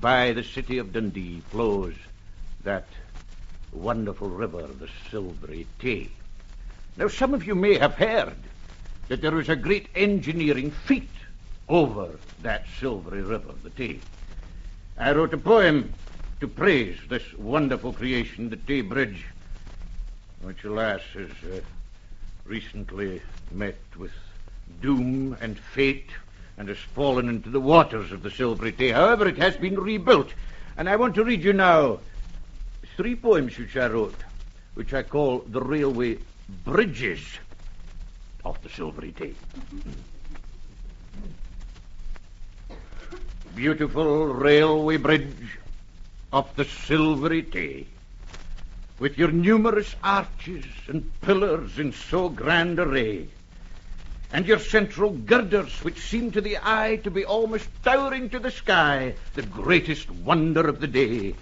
by the city of Dundee flows that wonderful river, the Silvery Tay. Now, some of you may have heard that there was a great engineering feat over that silvery river, the Tay. I wrote a poem to praise this wonderful creation, the Tay Bridge, which, alas, has recently met with doom and fate and has fallen into the waters of the Silvery Tay. However, it has been rebuilt, and I want to read you now 3 poems which I wrote, which I call the railway bridges of the Silvery Tay. Beautiful railway bridge of the Silvery Tay, with your numerous arches and pillars in so grand array, and your central girders, which seem to the eye to be almost towering to the sky, the greatest wonder of the day,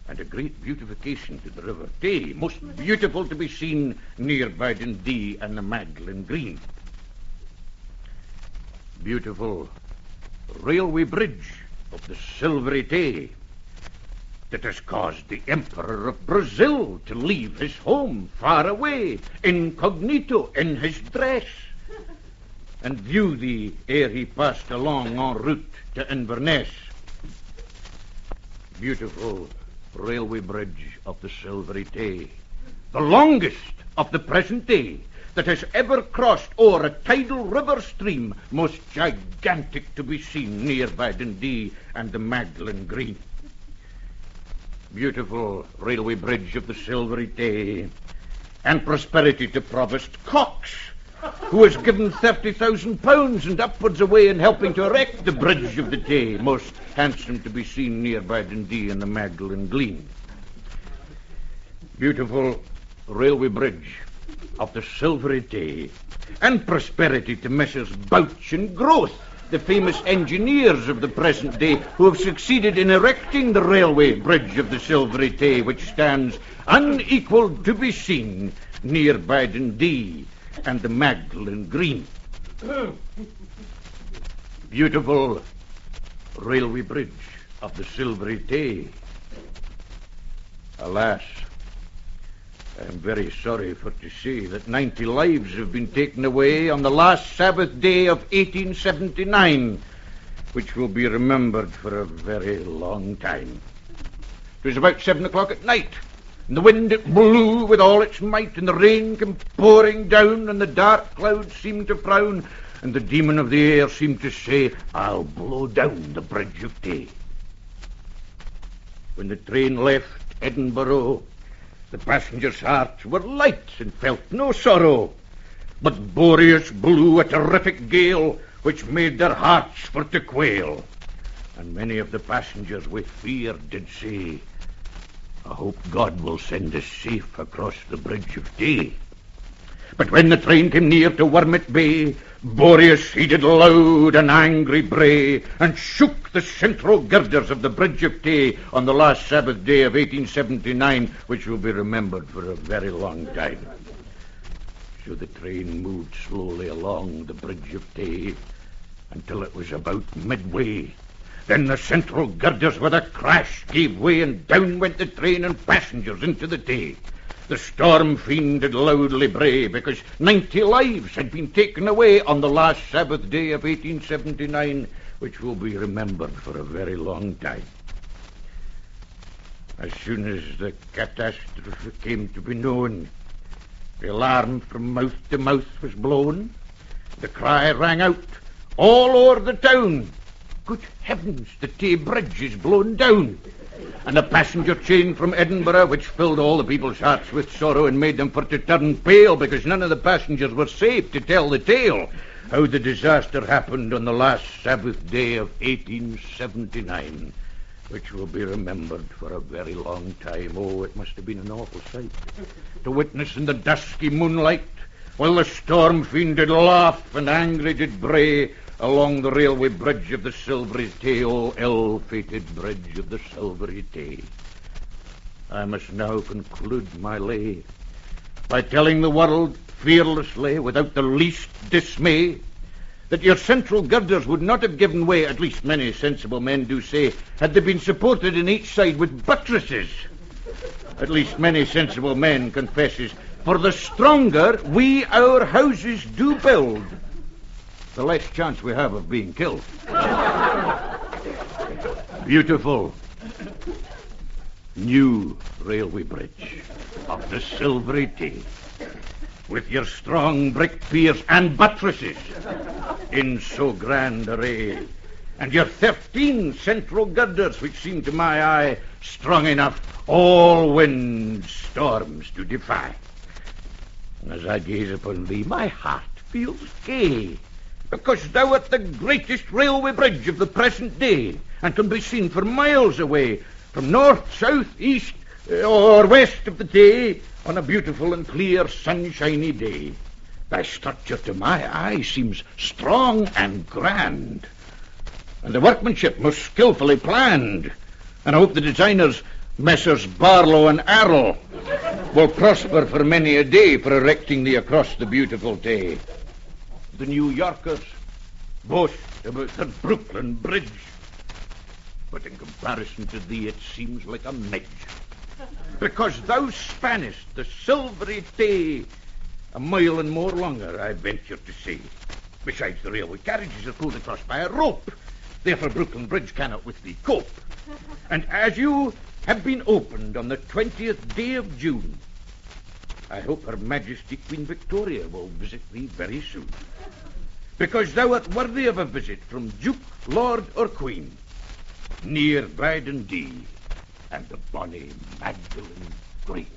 and a great beautification to the River Tay, most beautiful to be seen near by Dundee and the Magdalen Green. Beautiful railway bridge of the Silvery Tay, that has caused the Emperor of Brazil to leave his home far away, incognito in his dress, and view thee ere he passed along en route to Inverness. Beautiful railway bridge of the Silvery Tay, the longest of the present day that has ever crossed o'er a tidal river stream, most gigantic to be seen near by Dundee and the Magdalen Green. Beautiful railway bridge of the Silvery Tay, and prosperity to Provost Cox, who has given £30,000 and upwards away in helping to erect the bridge of the Tay, most handsome to be seen near by Dundee and the Magdalen Green. Beautiful railway bridge of the Silvery Tay, and prosperity to Messrs. Bouch and Growth, the famous engineers of the present day, who have succeeded in erecting the railway bridge of the Silvery Tay, which stands unequalled to be seen near by Dundee and the Magdalen Green. Beautiful railway bridge of the Silvery Tay. Alas, I am very sorry for to say that 90 lives have been taken away on the last Sabbath day of 1879, which will be remembered for a very long time. It was about 7 o'clock at night, and the wind it blew with all its might, and the rain came pouring down, and the dark clouds seemed to frown, and the demon of the air seemed to say, "I'll blow down the Bridge of Tay." When the train left Edinburgh, the passengers' hearts were light and felt no sorrow, but Boreas blew a terrific gale, which made their hearts for to quail, and many of the passengers with fear did say, "I hope God will send us safe across the Bridge of Tay." But when the train came near to Wormit Bay, Boreas he did loud and angry bray, and shook the central girders of the Bridge of Tay on the last Sabbath day of 1879, which will be remembered for a very long time. So the train moved slowly along the Bridge of Tay until it was about midway. Then the central girders with a crash gave way, and down went the train and passengers into the Tay. The storm fiend did loudly bray, because 90 lives had been taken away on the last Sabbath day of 1879, which will be remembered for a very long time. As soon as the catastrophe came to be known, the alarm from mouth to mouth was blown. The cry rang out all over the town, "Good heavens, the Tay Bridge is blown down!" And a passenger chain from Edinburgh, which filled all the people's hearts with sorrow and made them for to turn pale, because none of the passengers were safe to tell the tale, how the disaster happened on the last Sabbath day of 1879, which will be remembered for a very long time. Oh, it must have been an awful sight to witness in the dusky moonlight, while the storm fiend did laugh and angry did bray, along the railway bridge of the Silvery Tay, oh, ill-fated bridge of the Silvery Tay. I must now conclude my lay by telling the world fearlessly, without the least dismay, that your central girders would not have given way, at least many sensible men do say, had they been supported in each side with buttresses. At least many sensible men confesses, for the stronger we our houses do build, the less chance we have of being killed. Beautiful new railway bridge of the silvery day, with your strong brick piers and buttresses in so grand array, and your 13 central girders, which seem to my eye strong enough all winds, storms to defy. As I gaze upon thee, my heart feels gay, because thou art the greatest railway bridge of the present day, and can be seen for miles away, from north, south, east, or west of the day, on a beautiful and clear sunshiny day. Thy structure to my eye seems strong and grand, and the workmanship most skillfully planned, and I hope the designers, Messrs. Barlow and Arrow, will prosper for many a day for erecting thee across the beautiful day. The New Yorkers boast about the Brooklyn Bridge, but in comparison to thee it seems like a midge, because thou spannest the silvery day a mile and more longer, I venture to say. Besides, the railway carriages are pulled across by a rope, therefore Brooklyn Bridge cannot with thee cope. And as you have been opened on the 20th day of June, I hope Her Majesty Queen Victoria will visit thee very soon, because thou art worthy of a visit from Duke, Lord, or Queen, near Bryden Dee and the bonny Magdalen Green.